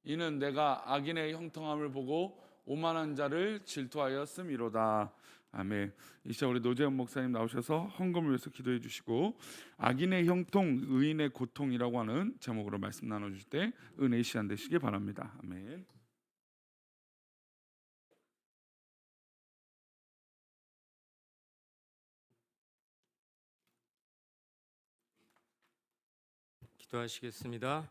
이는 내가 악인의 형통함을 보고 오만한 자를 질투하였음이로다. 아멘. 이 시간 우리 노재현 목사님 나오셔서 헌금을 위해서 기도해 주시고, 악인의 형통, 의인의 고통이라고 하는 제목으로 말씀 나눠주실 때 은혜의 시간 되시길 바랍니다. 아멘. 기도하시겠습니다.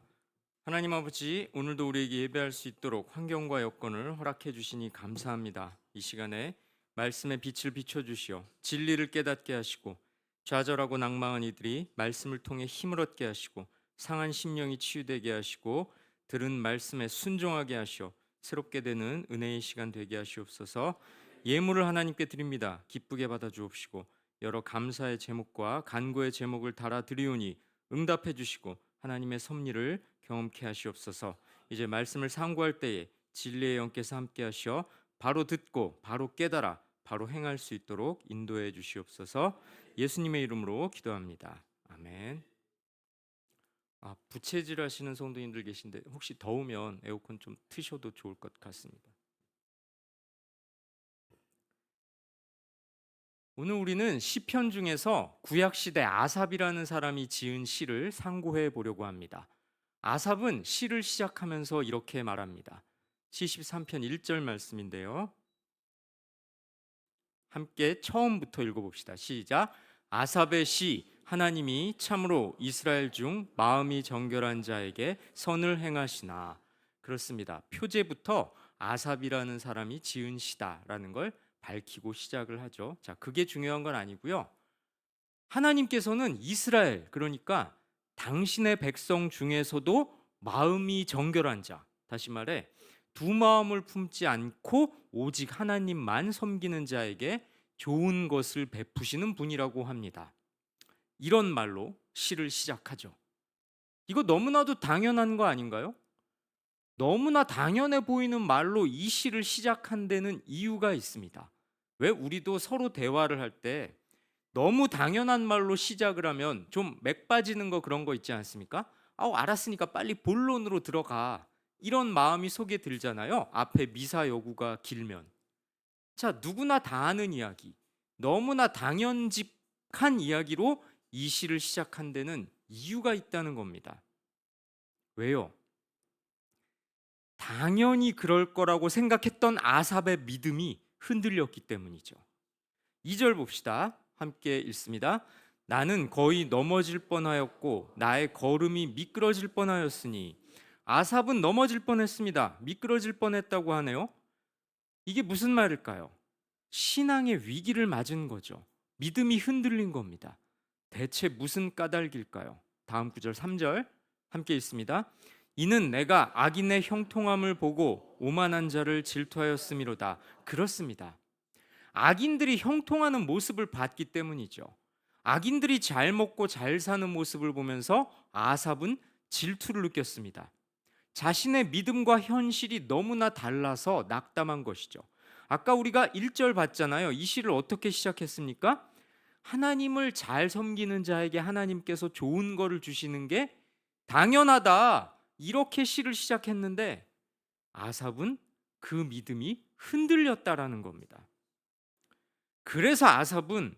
하나님 아버지, 오늘도 우리에게 예배할 수 있도록 환경과 여건을 허락해 주시니 감사합니다. 이 시간에 말씀의 빛을 비춰 주시어 진리를 깨닫게 하시고, 좌절하고 낭망한 이들이 말씀을 통해 힘을 얻게 하시고, 상한 심령이 치유되게 하시고, 들은 말씀에 순종하게 하시어 새롭게 되는 은혜의 시간 되게 하시옵소서. 예물을 하나님께 드립니다. 기쁘게 받아 주옵시고, 여러 감사의 제목과 간구의 제목을 달아 드리오니 응답해 주시고, 하나님의 섭리를 경험케 하시옵소서. 이제 말씀을 상고할 때에 진리의 영께서 함께 하시어 바로 듣고 바로 깨달아 바로 행할 수 있도록 인도해 주시옵소서. 예수님의 이름으로 기도합니다. 아멘. 부채질 하시는 성도님들 계신데 혹시 더우면 에어컨 좀 트셔도 좋을 것 같습니다. 오늘 우리는 시편 중에서 구약 시대 아삽이라는 사람이 지은 시를 상고해 보려고 합니다. 아삽은 시를 시작하면서 이렇게 말합니다. 시 13편 1절 말씀인데요. 함께 처음부터 읽어봅시다. 시작. 아삽의 시. 하나님이 참으로 이스라엘 중 마음이 정결한 자에게 선을 행하시나. 그렇습니다. 표제부터 아삽이라는 사람이 지은 시다라는 걸 밝히고 시작을 하죠. 자, 그게 중요한 건 아니고요. 하나님께서는 이스라엘, 그러니까 당신의 백성 중에서도 마음이 정결한 자, 다시 말해 두 마음을 품지 않고 오직 하나님만 섬기는 자에게 좋은 것을 베푸시는 분이라고 합니다. 이런 말로 시를 시작하죠. 이거 너무나도 당연한 거 아닌가요? 너무나 당연해 보이는 말로 이 시를 시작한 데는 이유가 있습니다. 왜 우리도 서로 대화를 할 때 너무 당연한 말로 시작을 하면 좀 맥 빠지는 거, 그런 거 있지 않습니까? 알았으니까 빨리 본론으로 들어가, 이런 마음이 속에 들잖아요. 앞에 미사 여구가 길면. 자, 누구나 다 아는 이야기, 너무나 당연직한 이야기로 이 시를 시작한 데는 이유가 있다는 겁니다. 왜요? 당연히 그럴 거라고 생각했던 아삽의 믿음이 흔들렸기 때문이죠. 2절 봅시다. 함께 읽습니다. 나는 거의 넘어질 뻔하였고 나의 걸음이 미끄러질 뻔하였으니. 아삽은 넘어질 뻔했습니다. 미끄러질 뻔했다고 하네요. 이게 무슨 말일까요? 신앙의 위기를 맞은 거죠. 믿음이 흔들린 겁니다. 대체 무슨 까닭일까요? 다음 구절 3절 함께 읽습니다. 이는 내가 악인의 형통함을 보고 오만한 자를 질투하였음이로다. 그렇습니다. 악인들이 형통하는 모습을 봤기 때문이죠. 악인들이 잘 먹고 잘 사는 모습을 보면서 아삽은 질투를 느꼈습니다. 자신의 믿음과 현실이 너무나 달라서 낙담한 것이죠. 아까 우리가 1절 봤잖아요. 이 시를 어떻게 시작했습니까? 하나님을 잘 섬기는 자에게 하나님께서 좋은 거를 주시는 게 당연하다, 이렇게 시를 시작했는데 아삽은 그 믿음이 흔들렸다라는 겁니다. 그래서 아삽은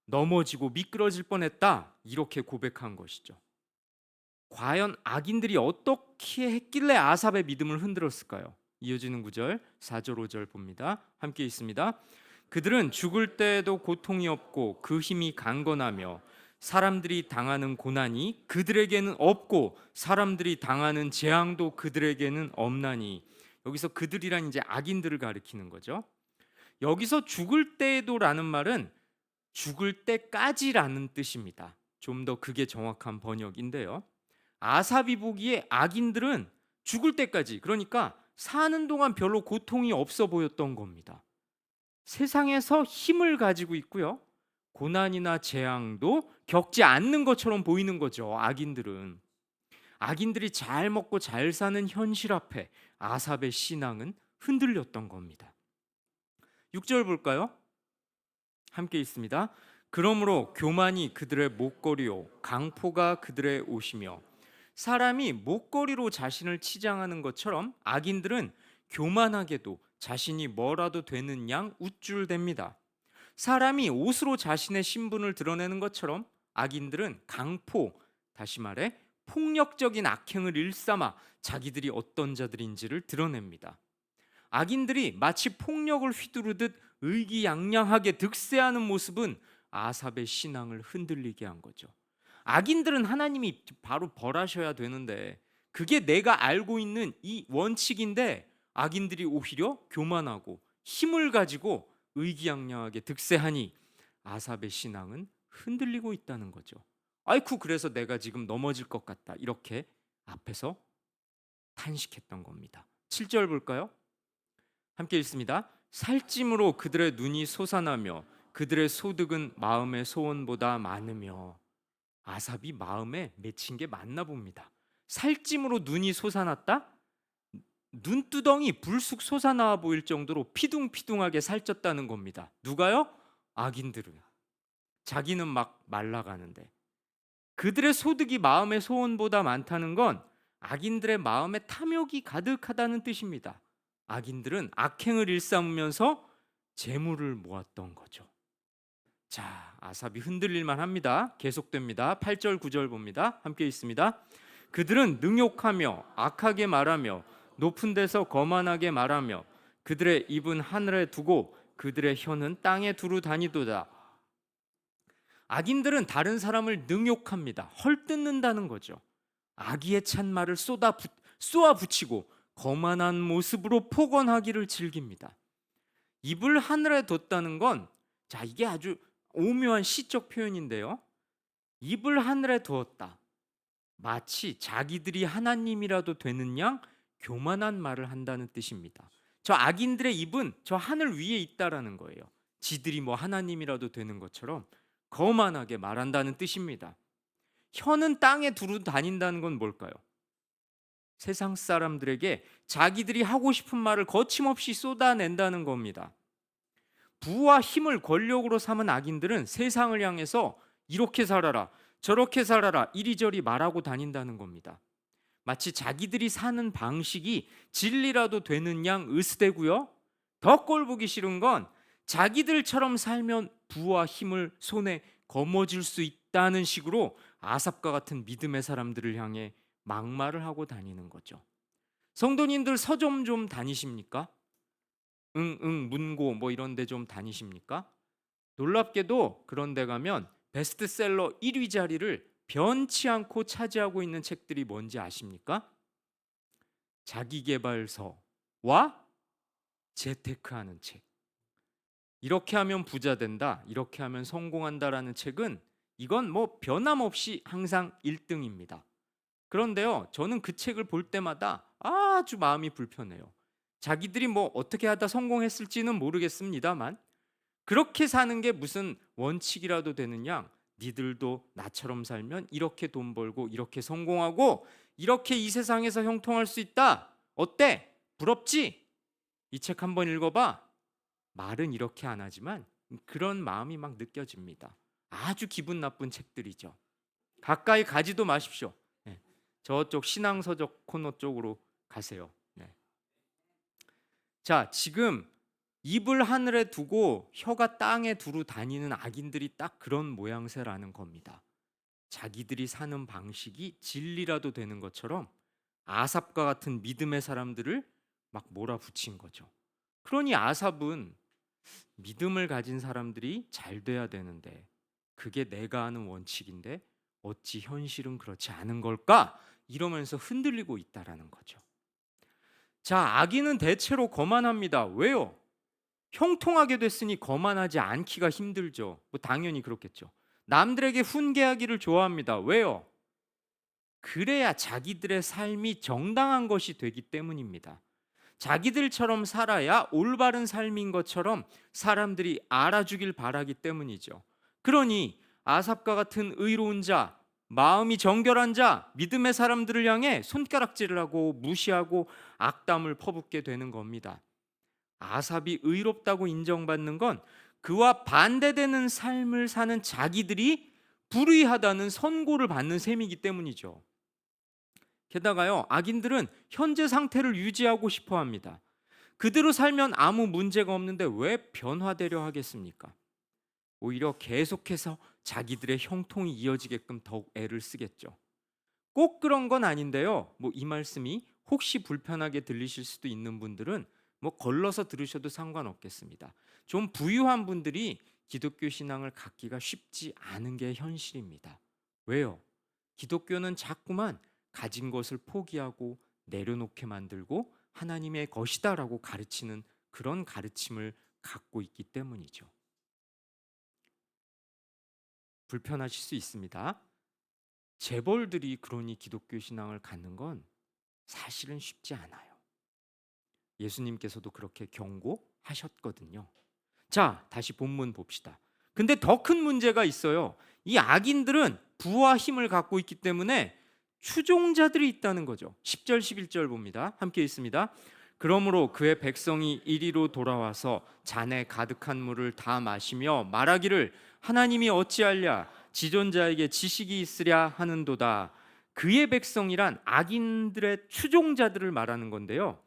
넘어지고 미끄러질 뻔했다, 이렇게 고백한 것이죠. 과연 악인들이 어떻게 했길래 아삽의 믿음을 흔들었을까요? 이어지는 구절 4절 5절 봅니다. 함께 있습니다. 그들은 죽을 때에도 고통이 없고 그 힘이 강건하며 사람들이 당하는 고난이 그들에게는 없고 사람들이 당하는 재앙도 그들에게는 없나니. 여기서 그들이란 이제 악인들을 가리키는 거죠. 여기서 죽을 때에도라는 말은 죽을 때까지라는 뜻입니다. 좀 더 그게 정확한 번역인데요. 아삽이 보기에 악인들은 죽을 때까지, 그러니까 사는 동안 별로 고통이 없어 보였던 겁니다. 세상에서 힘을 가지고 있고요. 고난이나 재앙도 겪지 않는 것처럼 보이는 거죠. 악인들은. 악인들이 잘 먹고 잘 사는 현실 앞에 아삽의 신앙은 흔들렸던 겁니다. 6절 볼까요? 함께 있습니다. 그러므로 교만이 그들의 목걸이요 강포가 그들의 옷이며 사람이 목걸이로 자신을 치장하는 것처럼 악인들은 교만하게도 자신이 뭐라도 되는 양 우쭐댑니다. 사람이 옷으로 자신의 신분을 드러내는 것처럼 악인들은 강포, 다시 말해 폭력적인 악행을 일삼아 자기들이 어떤 자들인지를 드러냅니다. 악인들이 마치 폭력을 휘두르듯 의기양양하게 득세하는 모습은 아삽의 신앙을 흔들리게 한 거죠. 악인들은 하나님이 바로 벌하셔야 되는데 그게 내가 알고 있는 이 원칙인데 악인들이 오히려 교만하고 힘을 가지고 의기양양하게 득세하니 아삽의 신앙은 흔들리고 있다는 거죠. 아이쿠, 그래서 내가 지금 넘어질 것 같다, 이렇게 앞에서 탄식했던 겁니다. 7절 볼까요? 함께 읽습니다. 살찜으로 그들의 눈이 솟아나며 그들의 소득은 마음의 소원보다 많으며. 아삽이 마음에 맺힌 게 맞나 봅니다. 살찜으로 눈이 솟아났다? 눈두덩이 불쑥 솟아나와 보일 정도로 피둥피둥하게 살쪘다는 겁니다. 누가요? 악인들은. 자기는 막 말라가는데. 그들의 소득이 마음의 소원보다 많다는 건 악인들의 마음에 탐욕이 가득하다는 뜻입니다. 악인들은 악행을 일삼으면서 재물을 모았던 거죠. 자, 아삽이 흔들릴만 합니다. 계속됩니다. 8절 9절 봅니다. 함께 있습니다. 그들은 능욕하며 악하게 말하며 높은 데서 거만하게 말하며 그들의 입은 하늘에 두고 그들의 혀는 땅에 두루 다니도다. 악인들은 다른 사람을 능욕합니다. 헐뜯는다는 거죠. 악의에 찬 말을 쏘아 붙이고 거만한 모습으로 폭언하기를 즐깁니다. 입을 하늘에 뒀다는 건, 자, 이게 아주 오묘한 시적 표현인데요. 입을 하늘에 두었다. 마치 자기들이 하나님이라도 되는 양 교만한 말을 한다는 뜻입니다. 저 악인들의 입은 저 하늘 위에 있다라는 거예요. 지들이 뭐 하나님이라도 되는 것처럼 거만하게 말한다는 뜻입니다. 혀는 땅에 두루 다닌다는 건 뭘까요? 세상 사람들에게 자기들이 하고 싶은 말을 거침없이 쏟아낸다는 겁니다. 부와 힘을 권력으로 삼은 악인들은 세상을 향해서 이렇게 살아라, 저렇게 살아라, 이리저리 말하고 다닌다는 겁니다. 마치 자기들이 사는 방식이 진리라도 되는 양 으스대고요. 더 꼴보기 싫은 건 자기들처럼 살면 부와 힘을 손에 거머쥘 수 있다는 식으로 아삽과 같은 믿음의 사람들을 향해 막말을 하고 다니는 거죠. 성도님들 서점 좀 다니십니까? 문고 뭐 이런 데 좀 다니십니까? 놀랍게도 그런 데 가면 베스트셀러 1위 자리를 변치 않고 차지하고 있는 책들이 뭔지 아십니까? 자기계발서와 재테크하는 책. 이렇게 하면 부자 된다, 이렇게 하면 성공한다라는 책은 이건 뭐 변함없이 항상 1등입니다. 그런데요, 저는 그 책을 볼 때마다 아주 마음이 불편해요. 자기들이 뭐 어떻게 하다 성공했을지는 모르겠습니다만 그렇게 사는 게 무슨 원칙이라도 되는 양, 니들도 나처럼 살면 이렇게 돈 벌고 이렇게 성공하고 이렇게 이 세상에서 형통할 수 있다. 어때? 부럽지? 이 책 한번 읽어봐. 말은 이렇게 안 하지만 그런 마음이 막 느껴집니다. 아주 기분 나쁜 책들이죠. 가까이 가지도 마십시오. 네. 저쪽 신앙서적 코너 쪽으로 가세요. 네. 자, 지금 입을 하늘에 두고 혀가 땅에 두루 다니는 악인들이 딱 그런 모양새라는 겁니다. 자기들이 사는 방식이 진리라도 되는 것처럼 아삽과 같은 믿음의 사람들을 막 몰아붙인 거죠. 그러니 아삽은 믿음을 가진 사람들이 잘 돼야 되는데 그게 내가 아는 원칙인데 어찌 현실은 그렇지 않은 걸까? 이러면서 흔들리고 있다라는 거죠. 자, 악인은 대체로 거만합니다. 왜요? 형통하게 됐으니 거만하지 않기가 힘들죠. 뭐 당연히 그렇겠죠. 남들에게 훈계하기를 좋아합니다. 왜요? 그래야 자기들의 삶이 정당한 것이 되기 때문입니다. 자기들처럼 살아야 올바른 삶인 것처럼 사람들이 알아주길 바라기 때문이죠. 그러니 아삽과 같은 의로운 자, 마음이 정결한 자, 믿음의 사람들을 향해 손가락질을 하고 무시하고 악담을 퍼붓게 되는 겁니다. 아삽이 의롭다고 인정받는 건 그와 반대되는 삶을 사는 자기들이 불의하다는 선고를 받는 셈이기 때문이죠. 게다가요, 악인들은 현재 상태를 유지하고 싶어 합니다. 그대로 살면 아무 문제가 없는데 왜 변화되려 하겠습니까? 오히려 계속해서 자기들의 형통이 이어지게끔 더욱 애를 쓰겠죠. 꼭 그런 건 아닌데요. 이 말씀이 혹시 불편하게 들리실 수도 있는 분들은 걸러서 들으셔도 상관없겠습니다. 좀 부유한 분들이 기독교 신앙을 갖기가 쉽지 않은 게 현실입니다. 왜요? 기독교는 자꾸만 가진 것을 포기하고 내려놓게 만들고 하나님의 것이다라고 가르치는 그런 가르침을 갖고 있기 때문이죠. 불편하실 수 있습니다. 재벌들이 그러니 기독교 신앙을 갖는 건 사실은 쉽지 않아요. 예수님께서도 그렇게 경고하셨거든요. 자, 다시 본문 봅시다. 근데 더 큰 문제가 있어요. 이 악인들은 부와 힘을 갖고 있기 때문에 추종자들이 있다는 거죠. 10절 11절 봅니다. 함께 있습니다. 그러므로 그의 백성이 이리로 돌아와서 잔에 가득한 물을 다 마시며 말하기를 하나님이 어찌하랴 지존자에게 지식이 있으랴 하는도다. 그의 백성이란 악인들의 추종자들을 말하는 건데요.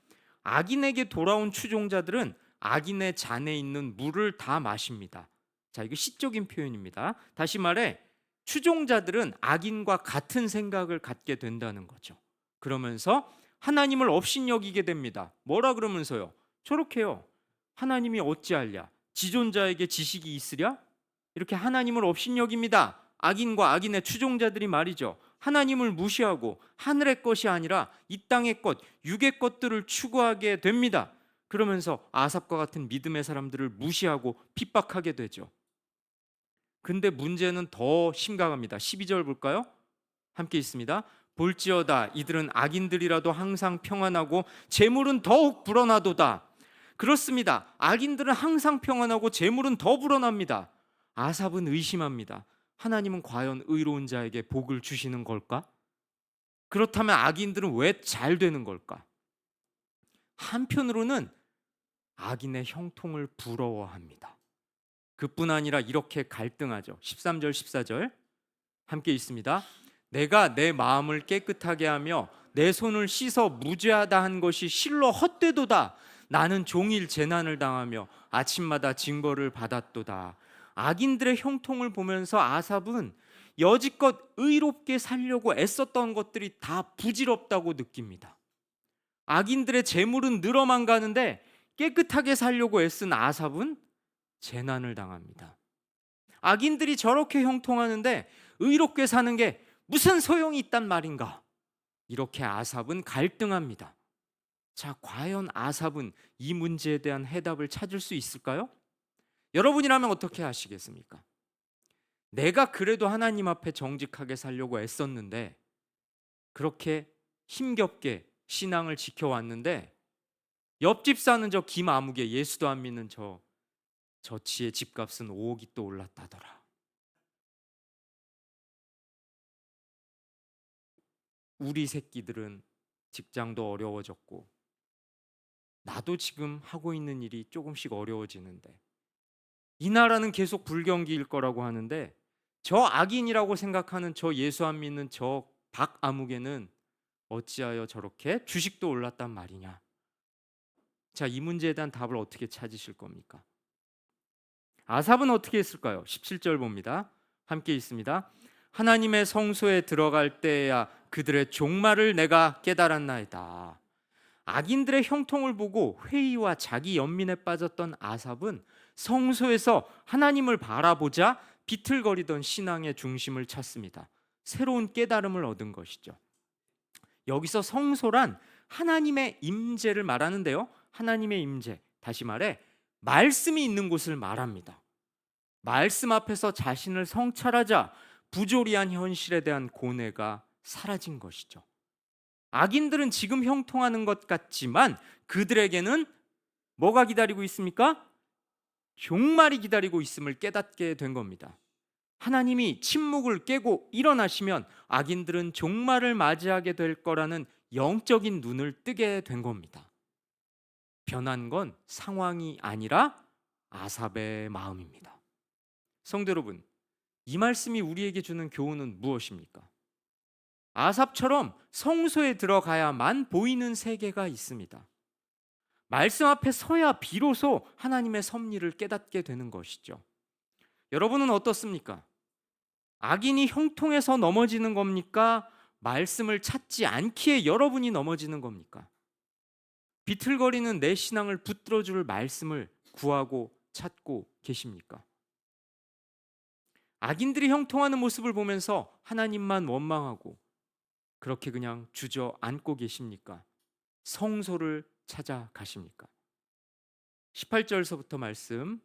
악인에게 돌아온 추종자들은 악인의 잔에 있는 물을 다 마십니다. 자, 이거 시적인 표현입니다. 다시 말해 추종자들은 악인과 같은 생각을 갖게 된다는 거죠. 그러면서 하나님을 업신여기게 됩니다. 뭐라 그러면서요? 저렇게요. 하나님이 어찌하랴? 지존자에게 지식이 있으랴? 이렇게 하나님을 업신여깁니다. 악인과 악인의 추종자들이 말이죠. 하나님을 무시하고 하늘의 것이 아니라 이 땅의 것, 육의 것들을 추구하게 됩니다. 그러면서 아삽과 같은 믿음의 사람들을 무시하고 핍박하게 되죠. 근데 문제는 더 심각합니다. 12절 볼까요? 함께 있습니다. 볼지어다 이들은 악인들이라도 항상 평안하고 재물은 더욱 불어나도다. 그렇습니다. 악인들은 항상 평안하고 재물은 더 불어납니다. 아삽은 의심합니다. 하나님은 과연 의로운 자에게 복을 주시는 걸까? 그렇다면 악인들은 왜 잘 되는 걸까? 한편으로는 악인의 형통을 부러워합니다. 그뿐 아니라 이렇게 갈등하죠. 13절 14절 함께 있습니다. 내가 내 마음을 깨끗하게 하며 내 손을 씻어 무죄하다 한 것이 실로 헛되도다. 나는 종일 재난을 당하며 아침마다 징벌을 받았도다. 악인들의 형통을 보면서 아삽은 여지껏 의롭게 살려고 애썼던 것들이 다 부질없다고 느낍니다. 악인들의 재물은 늘어만 가는데 깨끗하게 살려고 애쓴 아삽은 재난을 당합니다. 악인들이 저렇게 형통하는데 의롭게 사는 게 무슨 소용이 있단 말인가? 이렇게 아삽은 갈등합니다. 자, 과연 아삽은 이 문제에 대한 해답을 찾을 수 있을까요? 여러분이라면 어떻게 하시겠습니까? 내가 그래도 하나님 앞에 정직하게 살려고 애썼는데 그렇게 힘겹게 신앙을 지켜왔는데 옆집 사는 저 김아무개 예수도 안 믿는 저 지의 집값은 5억이 또 올랐다더라. 우리 새끼들은 직장도 어려워졌고 나도 지금 하고 있는 일이 조금씩 어려워지는데 이 나라는 계속 불경기일 거라고 하는데 저 악인이라고 생각하는 저 예수 안 믿는 저 박아무개는 어찌하여 저렇게 주식도 올랐단 말이냐. 자, 이 문제에 대한 답을 어떻게 찾으실 겁니까? 아삽은 어떻게 했을까요? 17절 봅니다. 함께 있습니다. 하나님의 성소에 들어갈 때야 그들의 종말을 내가 깨달았나이다. 악인들의 형통을 보고 회의와 자기 연민에 빠졌던 아삽은 성소에서 하나님을 바라보자 비틀거리던 신앙의 중심을 찾습니다. 새로운 깨달음을 얻은 것이죠. 여기서 성소란 하나님의 임재를 말하는데요. 하나님의 임재, 다시 말해 말씀이 있는 곳을 말합니다. 말씀 앞에서 자신을 성찰하자 부조리한 현실에 대한 고뇌가 사라진 것이죠. 악인들은 지금 형통하는 것 같지만 그들에게는 뭐가 기다리고 있습니까? 종말이 기다리고 있음을 깨닫게 된 겁니다. 하나님이 침묵을 깨고 일어나시면 악인들은 종말을 맞이하게 될 거라는 영적인 눈을 뜨게 된 겁니다. 변한 건 상황이 아니라 아삽의 마음입니다. 성도 여러분, 이 말씀이 우리에게 주는 교훈은 무엇입니까? 아삽처럼 성소에 들어가야만 보이는 세계가 있습니다. 말씀 앞에 서야 비로소 하나님의 섭리를 깨닫게 되는 것이죠. 여러분은 어떻습니까? 악인이 형통해서 넘어지는 겁니까? 말씀을 찾지 않기에 여러분이 넘어지는 겁니까? 비틀거리는 내 신앙을 붙들어줄 말씀을 구하고 찾고 계십니까? 악인들이 형통하는 모습을 보면서 하나님만 원망하고 그렇게 그냥 주저앉고 계십니까? 성소를 찾아가십니까? 18절서부터 말씀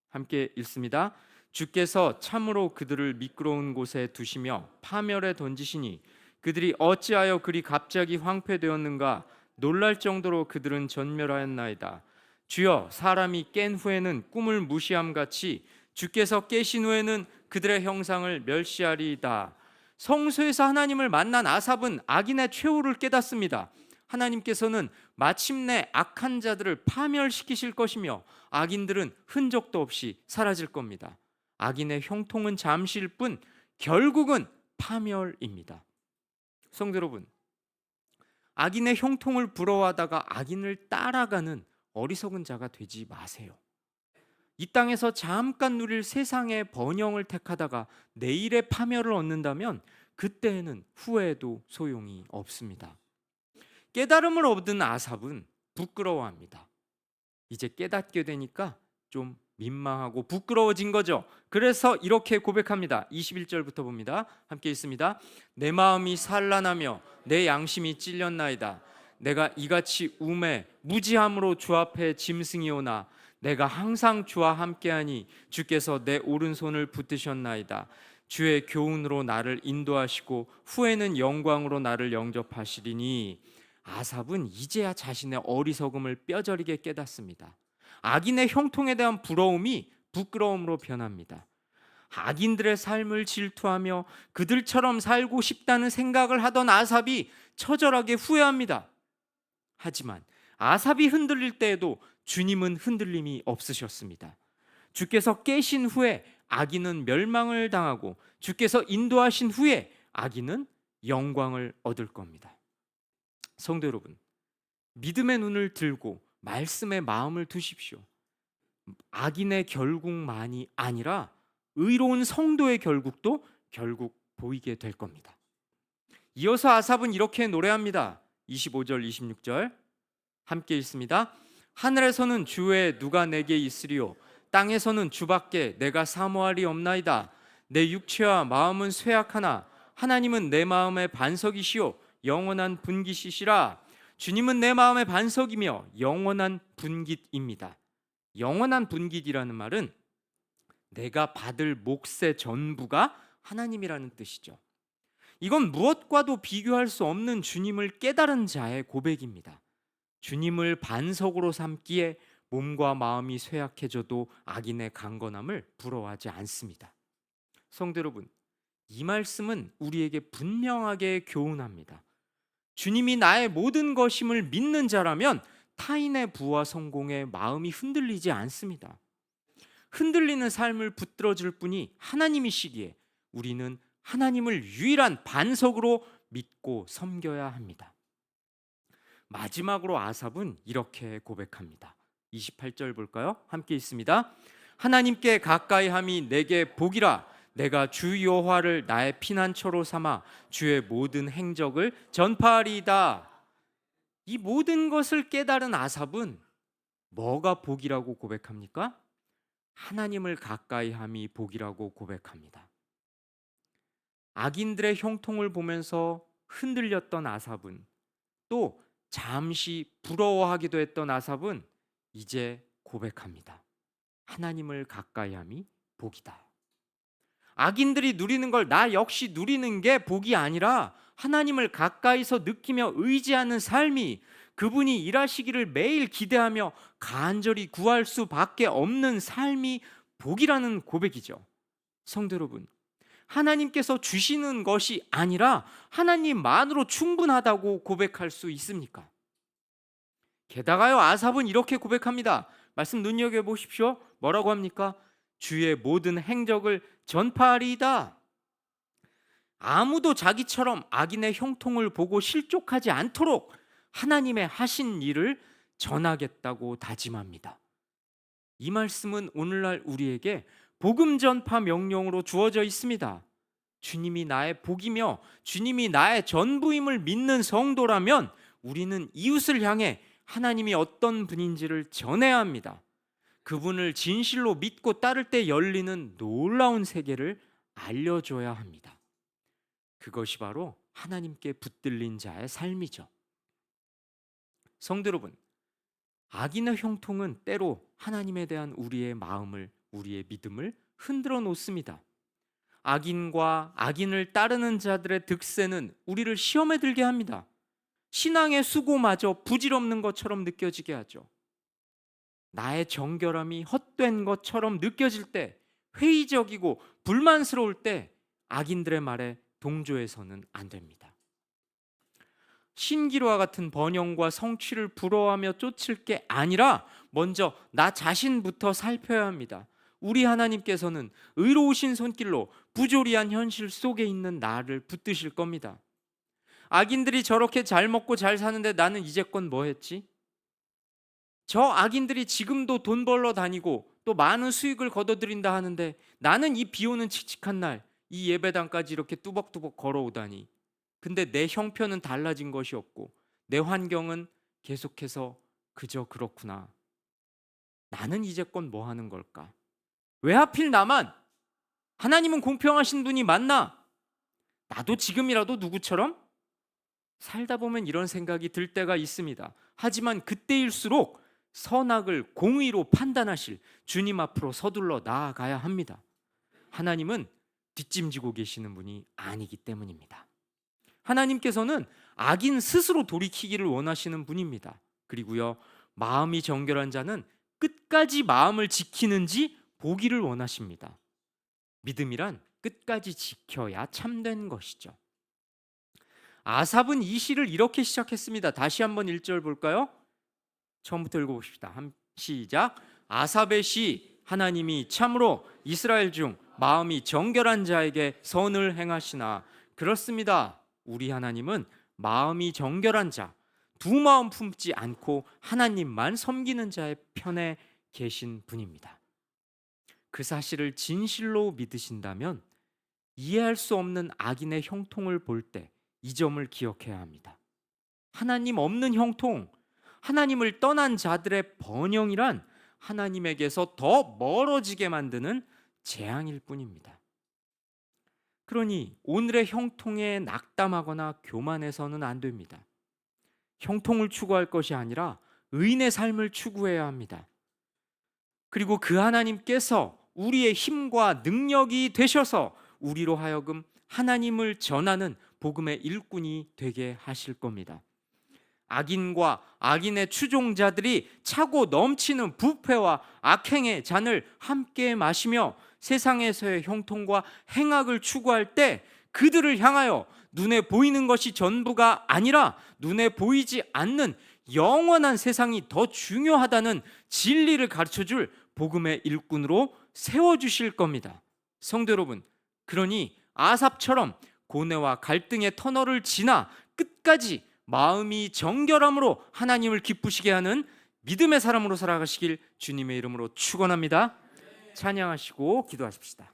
함께 읽습니다. 주께서 참으로 그들을 미끄러운 곳에 두시며 파멸에 던지시니 그들이 어찌하여 그리 갑자기 황폐되었는가? 놀랄 정도로 그들은 전멸하였나이다. 주여, 사람이 깬 후에는 꿈을 무시함같이 주께서 깨신 후에는 그들의 형상을 멸시하리이다. 성소에서 하나님을 만난 아삽은 악인의 최후를 깨닫습니다. 하나님께서는 마침내 악한 자들을 파멸시키실 것이며 악인들은 흔적도 없이 사라질 겁니다. 악인의 형통은 잠시일 뿐 결국은 파멸입니다. 성도 여러분, 악인의 형통을 부러워하다가 악인을 따라가는 어리석은 자가 되지 마세요. 이 땅에서 잠깐 누릴 세상의 번영을 택하다가 내일의 파멸을 얻는다면 그때에는 후회해도 소용이 없습니다. 깨달음을 얻은 아삽은 부끄러워합니다. 이제 깨닫게 되니까 좀 민망하고 부끄러워진 거죠. 그래서 이렇게 고백합니다. 21절부터 봅니다. 함께 있습니다. 내 마음이 산란하며 내 양심이 찔렸나이다. 내가 이같이 우매 무지함으로 주 앞에 짐승이오나 내가 항상 주와 함께하니 주께서 내 오른손을 붙드셨나이다. 주의 교훈으로 나를 인도하시고 후에는 영광으로 나를 영접하시리니. 아삽은 이제야 자신의 어리석음을 뼈저리게 깨닫습니다. 악인의 형통에 대한 부러움이 부끄러움으로 변합니다. 악인들의 삶을 질투하며 그들처럼 살고 싶다는 생각을 하던 아삽이 처절하게 후회합니다. 하지만 아삽이 흔들릴 때에도 주님은 흔들림이 없으셨습니다. 주께서 깨신 후에 악인은 멸망을 당하고 주께서 인도하신 후에 악인은 영광을 얻을 겁니다. 성도 여러분, 믿음의 눈을 들고 말씀에 마음을 두십시오. 악인의 결국만이 아니라 의로운 성도의 결국도 결국 보이게 될 겁니다. 이어서 아삽은 이렇게 노래합니다. 25절 26절 함께 읽습니다. 하늘에서는 주 외에 누가 내게 있으리요 땅에서는 주밖에 내가 사모할이 없나이다. 내 육체와 마음은 쇠약하나 하나님은 내 마음의 반석이시요 영원한 분깃이시라. 주님은 내 마음의 반석이며 영원한 분깃입니다. 영원한 분깃이라는 말은 내가 받을 몫의 전부가 하나님이라는 뜻이죠. 이건 무엇과도 비교할 수 없는 주님을 깨달은 자의 고백입니다. 주님을 반석으로 삼기에 몸과 마음이 쇠약해져도 악인의 강건함을 부러워하지 않습니다. 성도 여러분, 이 말씀은 우리에게 분명하게 교훈합니다. 주님이 나의 모든 것임을 믿는 자라면 타인의 부와 성공에 마음이 흔들리지 않습니다. 흔들리는 삶을 붙들어줄 분이 하나님이시기에 우리는 하나님을 유일한 반석으로 믿고 섬겨야 합니다. 마지막으로 아삽은 이렇게 고백합니다. 28절 볼까요? 함께 있습니다. 하나님께 가까이함이 내게 복이라. 내가 주 여호와를 나의 피난처로 삼아 주의 모든 행적을 전파하리이다. 이 모든 것을 깨달은 아삽은 뭐가 복이라고 고백합니까? 하나님을 가까이함이 복이라고 고백합니다. 악인들의 형통을 보면서 흔들렸던 아삽은, 또 잠시 부러워하기도 했던 아삽은 이제 고백합니다. 하나님을 가까이함이 복이다. 악인들이 누리는 걸 나 역시 누리는 게 복이 아니라 하나님을 가까이서 느끼며 의지하는 삶이, 그분이 일하시기를 매일 기대하며 간절히 구할 수밖에 없는 삶이 복이라는 고백이죠. 성도 여러분, 하나님께서 주시는 것이 아니라 하나님만으로 충분하다고 고백할 수 있습니까? 게다가요, 아삽은 이렇게 고백합니다. 말씀 눈여겨보십시오. 뭐라고 합니까? 주의 모든 행적을 전파하리이다. 아무도 자기처럼 악인의 형통을 보고 실족하지 않도록 하나님의 하신 일을 전하겠다고 다짐합니다. 이 말씀은 오늘날 우리에게 복음 전파 명령으로 주어져 있습니다. 주님이 나의 복이며 주님이 나의 전부임을 믿는 성도라면 우리는 이웃을 향해 하나님이 어떤 분인지를 전해야 합니다. 그분을 진실로 믿고 따를 때 열리는 놀라운 세계를 알려줘야 합니다. 그것이 바로 하나님께 붙들린 자의 삶이죠. 성도 여러분, 악인의 형통은 때로 하나님에 대한 우리의 마음을, 우리의 믿음을 흔들어 놓습니다. 악인과 악인을 따르는 자들의 득세는 우리를 시험에 들게 합니다. 신앙의 수고마저 부질없는 것처럼 느껴지게 하죠. 나의 정결함이 헛된 것처럼 느껴질 때, 회의적이고 불만스러울 때 악인들의 말에 동조해서는 안 됩니다. 신기루와 같은 번영과 성취를 부러워하며 쫓을 게 아니라 먼저 나 자신부터 살펴야 합니다. 우리 하나님께서는 의로우신 손길로 부조리한 현실 속에 있는 나를 붙드실 겁니다. 악인들이 저렇게 잘 먹고 잘 사는데 나는 이제껏 뭐 했지? 저 악인들이 지금도 돈 벌러 다니고 또 많은 수익을 거둬들인다 하는데 나는 이 비 오는 칙칙한 날 이 예배당까지 이렇게 뚜벅뚜벅 걸어오다니. 근데 내 형편은 달라진 것이 없고 내 환경은 계속해서 그저 그렇구나. 나는 이제껏 뭐 하는 걸까? 왜 하필 나만? 하나님은 공평하신 분이 맞나? 나도 지금이라도 누구처럼? 살다 보면 이런 생각이 들 때가 있습니다. 하지만 그때일수록 선악을 공의로 판단하실 주님 앞으로 서둘러 나아가야 합니다. 하나님은 뒷짐지고 계시는 분이 아니기 때문입니다. 하나님께서는 악인 스스로 돌이키기를 원하시는 분입니다. 그리고요, 마음이 정결한 자는 끝까지 마음을 지키는지 보기를 원하십니다. 믿음이란 끝까지 지켜야 참된 것이죠. 아삽은 이 시를 이렇게 시작했습니다. 다시 한번 1절 볼까요? 처음부터 읽어봅시다. 시작. 아삽의 시. 하나님이 참으로 이스라엘 중 마음이 정결한 자에게 선을 행하시나. 그렇습니다. 우리 하나님은 마음이 정결한 자, 두 마음 품지 않고 하나님만 섬기는 자의 편에 계신 분입니다. 그 사실을 진실로 믿으신다면 이해할 수 없는 악인의 형통을 볼 때 이 점을 기억해야 합니다. 하나님 없는 형통, 하나님을 떠난 자들의 번영이란 하나님에게서 더 멀어지게 만드는 재앙일 뿐입니다. 그러니 오늘의 형통에 낙담하거나 교만해서는 안 됩니다. 형통을 추구할 것이 아니라 의인의 삶을 추구해야 합니다. 그리고 그 하나님께서 우리의 힘과 능력이 되셔서 우리로 하여금 하나님을 전하는 복음의 일꾼이 되게 하실 겁니다. 악인과 악인의 추종자들이 차고 넘치는 부패와 악행의 잔을 함께 마시며 세상에서의 형통과 행악을 추구할 때 그들을 향하여 눈에 보이는 것이 전부가 아니라 눈에 보이지 않는 영원한 세상이 더 중요하다는 진리를 가르쳐줄 복음의 일꾼으로 세워주실 겁니다. 성도 여러분, 그러니 아삽처럼 고뇌와 갈등의 터널을 지나 끝까지 마음이 정결함으로 하나님을 기쁘시게 하는 믿음의 사람으로 살아가시길 주님의 이름으로 축원합니다. 찬양하시고 기도하십시다.